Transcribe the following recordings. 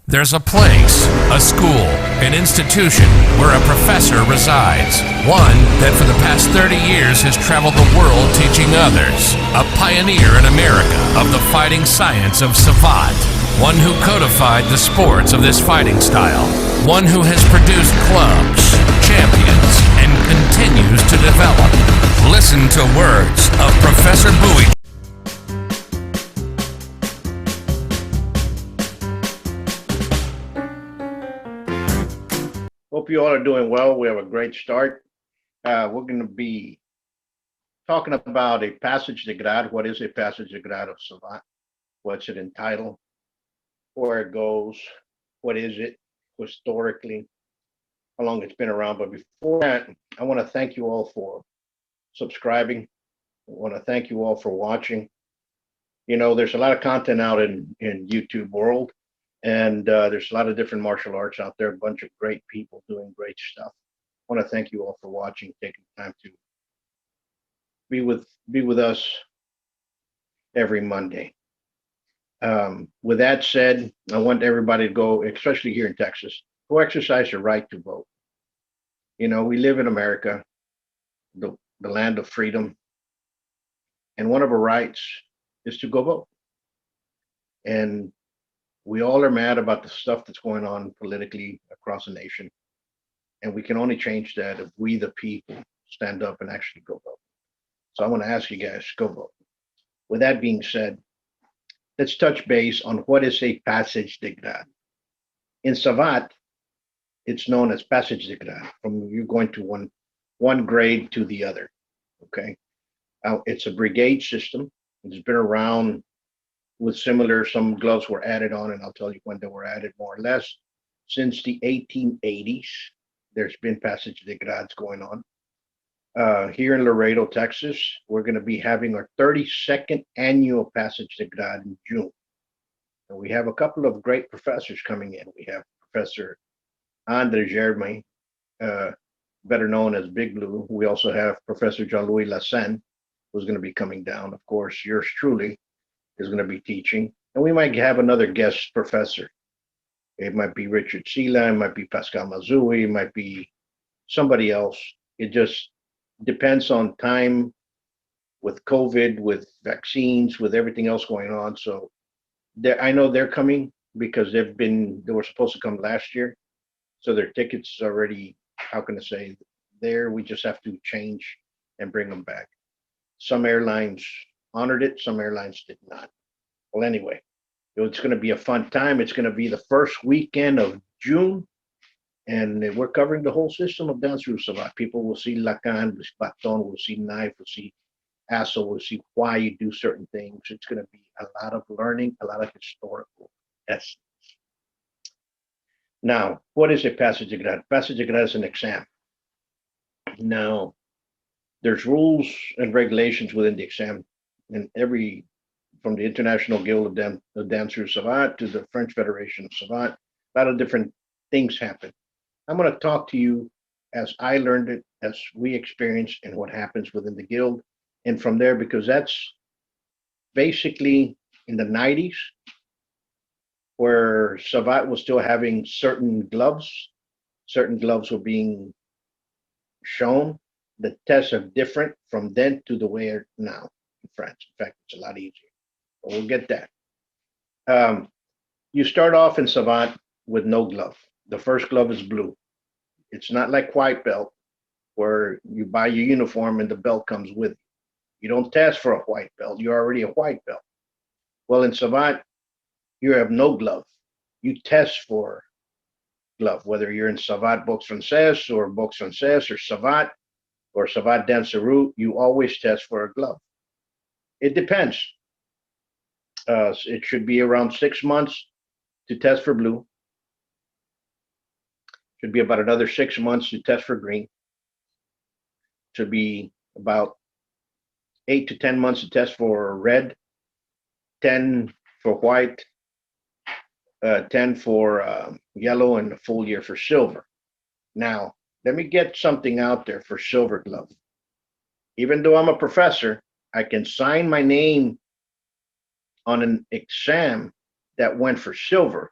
There's a place, a school, an institution where a professor resides. One that for the past 30 years has traveled the world teaching others. A pioneer in America of the fighting science of Savate. One who codified the sports of this fighting style. One who has produced clubs, champions, and continues to develop. Listen to words of Professor Buitron. Hope you all are doing well. We have a great start. We're going to be talking about a passage de grade. What is a passage de grade of Savate? What's it entitled? Where it goes? What is it historically? How long it's been around? But before that, I want to thank you all for subscribing. I want to thank you all for watching. You know, there's a lot of content out in YouTube world. And there's a lot of different martial arts out there, a bunch of great people doing great stuff. I want to thank you all for watching, taking time to be with us every Monday. With that said, I want everybody to go, especially here in Texas, go exercise your right to vote. You know, we live in America, the land of freedom, and one of our rights is to go vote. And we all are mad about the stuff that's going on politically across the nation. And we can only change that if we, the people, stand up and actually go vote. So I want to ask you guys, go vote. With that being said, let's touch base on what is a passage de grade. In Savate, it's known as passage de grade, from you going to one grade to the other, okay? It's a brigade system. It's been around with similar, some gloves were added on, and I'll tell you when they were added more or less. Since the 1880s, there's been passage de grades going on. Here in Laredo, Texas, we're going to be having our 32nd annual passage de grade in June. And we have a couple of great professors coming in. We have Professor Andre Germain, better known as Big Blue. We also have Professor Jean-Louis Lassen, who's going to be coming down. Of course, yours truly is going to be teaching, and we might have another guest professor. It might be Richard Sila, it might be Pascal Mazui, it might be somebody else. It just depends on time with COVID, with vaccines, with everything else going on. So I know they're coming because they were supposed to come last year. So their tickets already, how can I say, there. We just have to change and bring them back. Some airlines honored it, some airlines did not. Well, anyway, it's going to be a fun time. It's going to be the first weekend of June, and we're covering the whole system of dance through Savate. People will see Lacan, will see baton, will see knife, will see assault, will see why you do certain things. It's going to be a lot of learning, a lot of historical essence. Now, what is a passage de grade? Passage de grade is an exam. Now, there's rules and regulations within the exam. And from the International Guild of Dancers Savate to the French Federation of Savate, a lot of different things happen. I'm going to talk to you as I learned it, as we experienced, and what happens within the guild. And from there, because that's basically in the 90s, where Savate was still having certain gloves were being shown. The tests are different from then to the way it now. In France. In fact, it's a lot easier. But we'll get that. You start off in Savate with no glove. The first glove is blue. It's not like white belt, where you buy your uniform and the belt comes with you. You don't test for a white belt. You're already a white belt. Well, in Savate, you have no glove. You test for glove, whether you're in Savate Boxe Française or Boxe Française or Savate Danseru, you always test for a glove. It depends. It should be around 6 months to test for blue. Should be about another 6 months to test for green. Should be about 8 to 10 months to test for red, 10 for white, 10 for yellow, and a full year for silver. Now, let me get something out there for silver glove. Even though I'm a professor, I can sign my name on an exam that went for silver,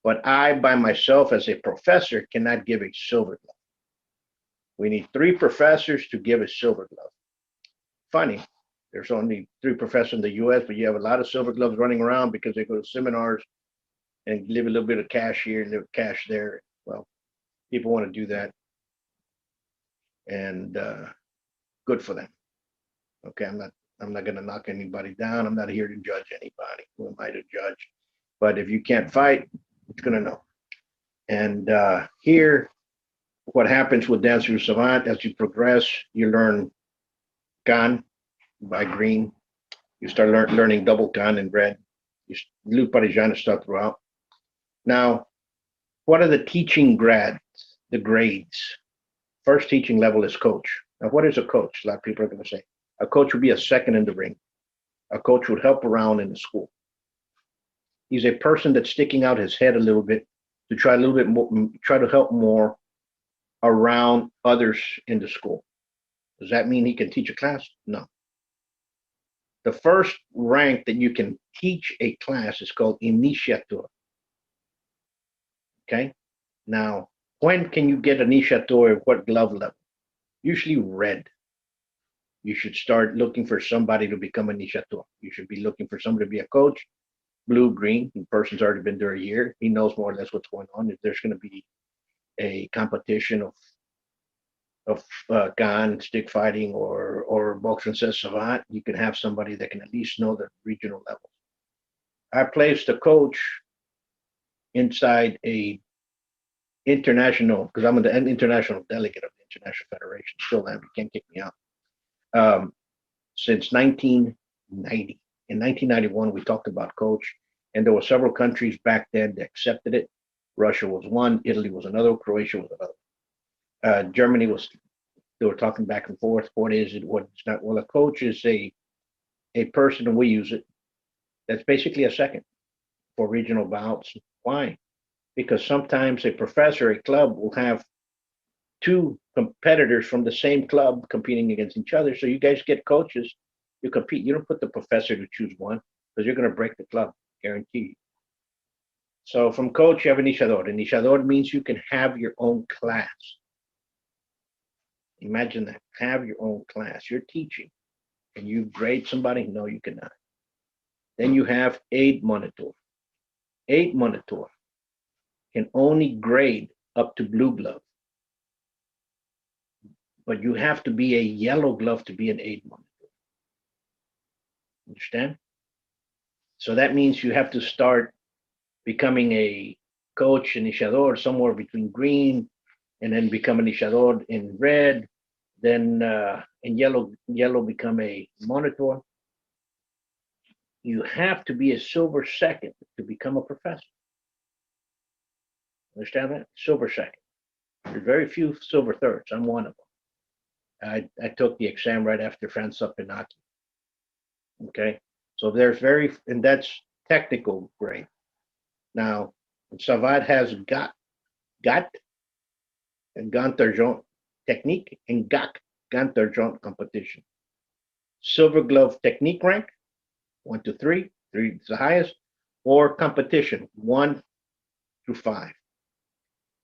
But I, by myself, as a professor, cannot give a silver glove. We need 3 professors to give a silver glove. Funny, there's only 3 professors in the U.S., but you have a lot of silver gloves running around because they go to seminars and live a little bit of cash here and live cash there. Well, people want to do that, and good for them. Okay, I'm not going to knock anybody down. I'm not here to judge anybody. Who am I to judge? But if you can't fight, it's going to know. And here, what happens with Dance Through Savant, as you progress, you learn Gan by green. You start learning double Gan in red. You Luke Parisiana stuff throughout. Now, what are the teaching grads, the grades? First teaching level is coach. Now, what is a coach? A lot of people are going to say a coach would be a second in the ring. A coach would help around in the school. He's a person that's sticking out his head a little bit to try a little bit more, try to help more around others in the school. Does that mean he can teach a class? No. The first rank that you can teach a class is called initiator. Okay. Now, when can you get initiator? What glove level? Usually red. You should start looking for somebody to become initiator. You should be looking for somebody to be a coach. Blue, green. The person's already been there a year. He knows more or less what's going on. If there's going to be a competition of gun, stick fighting, or boxing says savant, you can have somebody that can at least know the regional level. I placed a coach inside a international, because I'm an international delegate of the International Federation. Still am. You can't kick me out. Since 1990. In 1991, we talked about coach, and there were several countries back then that accepted it. Russia was one, Italy was another, Croatia was another. Germany was, they were talking back and forth. What is it? What's not? Well, a coach is a person, and we use it, that's basically a second for regional bouts. Why? Because sometimes a professor, a club will have 2 competitors from the same club competing against each other. So you guys get coaches, you compete. You don't put the professor to choose one because you're going to break the club, guaranteed. So from coach, you have iniciador. Iniciador means you can have your own class. Imagine that, have your own class. You're teaching. Can you grade somebody? No, you cannot. Then you have aid monitor. Aid monitor can only grade up to blue glove. But you have to be a yellow glove to be an aid monitor. Understand? So that means you have to start becoming a coach, iniciador, somewhere between green, and then become iniciador in red, then in yellow become a monitor. You have to be a silver second to become a professor. Understand that? Silver second. There's very few silver thirds. I'm one of them. I took the exam right after Francois Pinocchi. Okay, so there's and that's technical grade. Now, Savate has got and Gantarjon technique and Gantarjon competition. Silver glove technique rank, 1 to 3, 3 is the highest, or competition, 1 through 5.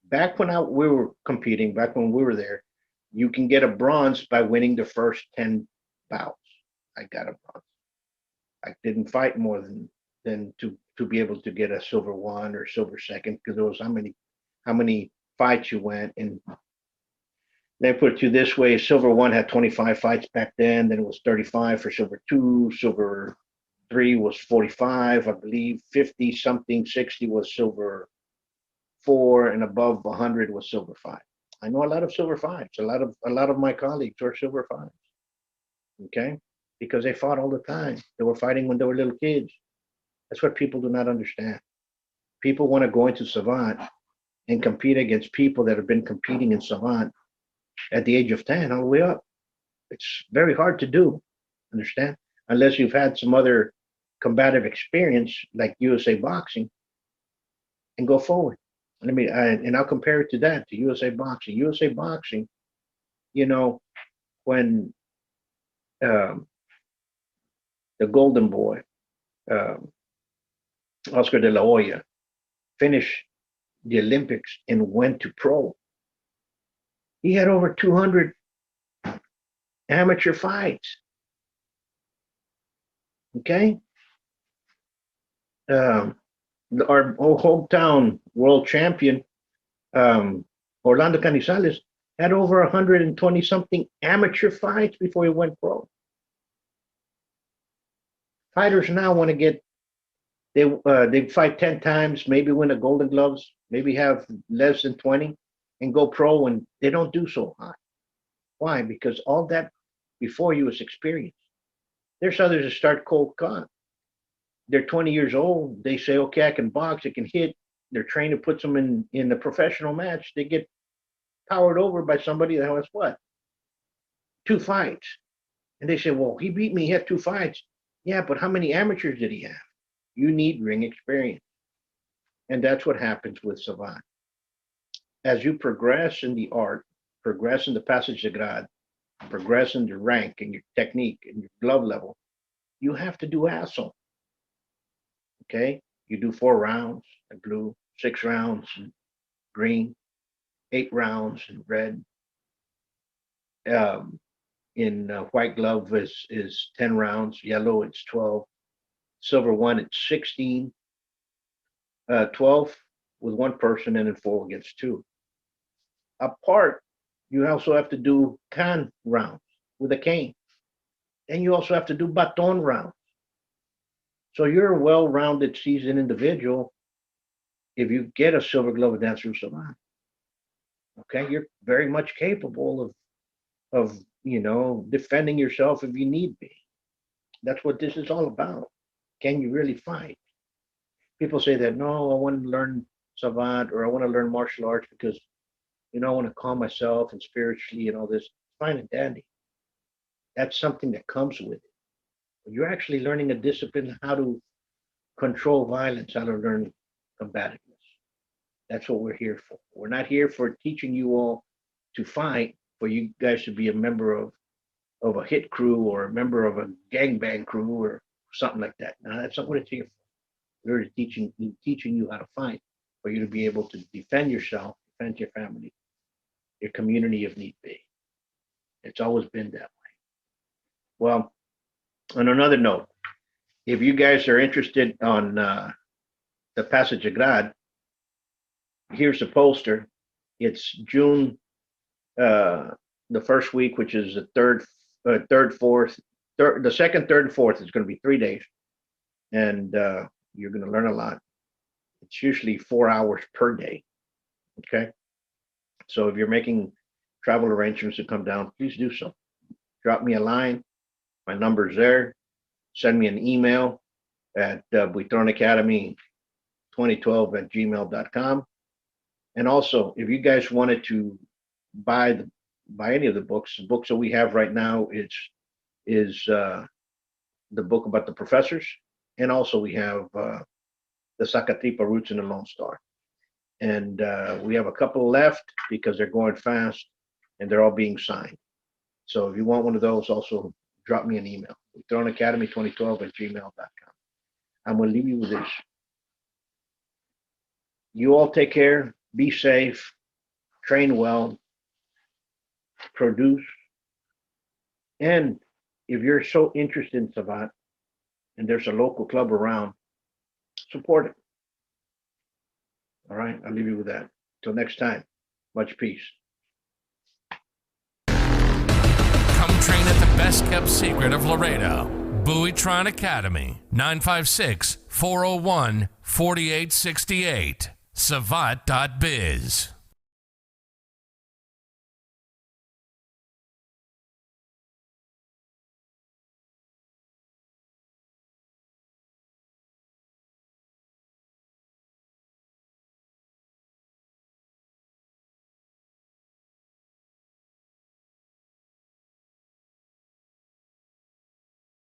Back when we were competing, back when we were there, you can get a bronze by winning the first 10 bouts. I got a bronze. I didn't fight more than to be able to get a silver 1 or silver second, because there was how many fights you went. And they put it to you this way: silver 1 had 25 fights back then it was 35 for silver 2, silver 3 was 45, I believe, 50 something, 60 was silver 4, and above 100 was silver 5. I know a lot of silver 5s. A lot of my colleagues are silver 5s. Okay, because they fought all the time. They were fighting when they were little kids. That's what people do not understand. People want to go into Savant and compete against people that have been competing in Savant at the age of 10 all the way up. It's very hard to do, understand? Unless you've had some other combative experience like USA Boxing, and go forward. And I'll compare it to that, to USA Boxing. USA Boxing, when the Golden Boy, Oscar de la Hoya, finished the Olympics and went to pro. He had over 200 amateur fights. Okay. Our hometown world champion, Orlando Canizales, had over 120 something amateur fights before he went pro. Fighters now want to get, they fight 10 times, maybe win a Golden Gloves, maybe have less than 20 and go pro, and they don't do so high. Why? Because all that before you was experience. There's others that start cold cut. They're 20 years old. They say, okay, I can box, I can hit. Their trainer puts them in a professional match. They get powered over by somebody that has what? 2 fights. And they say, well, he beat me, he had 2 fights. Yeah, but how many amateurs did he have? You need ring experience. And that's what happens with Savate. As you progress in the art, progress in the passage de grade, progress in your rank and your technique and your glove level, you have to do ASO. Okay? You do 4 rounds in blue, 6 rounds in green, 8 rounds in red. In white glove is 10 rounds, yellow it's 12, silver 1 it's 16, 12 with 1 person, and then 4 against 2. Apart, you also have to do can rounds with a cane. And you also have to do baton rounds. So you're a well-rounded, seasoned individual if you get a silver glove with Dancer Savate. Okay, you're very much capable of defending yourself if you need be. That's what this is all about. Can you really fight? People say that, no, I want to learn Savate or I want to learn martial arts because, I want to calm myself and spiritually and all this. Fine and dandy. That's something that comes with it. But you're actually learning a discipline, how to control violence, how to learn combativeness. That's what we're here for. We're not here for teaching you all to fight, for you guys to be a member of a hit crew or a member of a gangbang crew or something like that. Now, that's not what it's here for. We're teaching you how to fight, for you to be able to defend yourself, defend your family, your community if need be. It's always been that way. Well, on another note, if you guys are interested on the Passage de Grade, here's the poster. It's June, the first week, which is the the second, third, and fourth is going to be 3 days, and you're going to learn a lot. It's usually 4 hours per day. Okay, so if you're making travel arrangements to come down, please do so. Drop me a line. My number's there. Send me an email at buitronacademy2012@gmail.com. And also, if you guys wanted to buy any of the books that we have right now is the book about the professors, and also we have the Zacatripa Roots and the Lone Star. And we have a couple left because they're going fast and they're all being signed. So if you want one of those, also drop me an email, buitronacademy2012@gmail.com. I'm going to leave you with this. You all take care, be safe, train well, produce, and if you're so interested in Savate and there's a local club around, support it. All right, I'll leave you with that. Till next time, much peace. Come train at the best kept secret of Laredo, Buitron Academy, 956-401-4868, Savate.biz.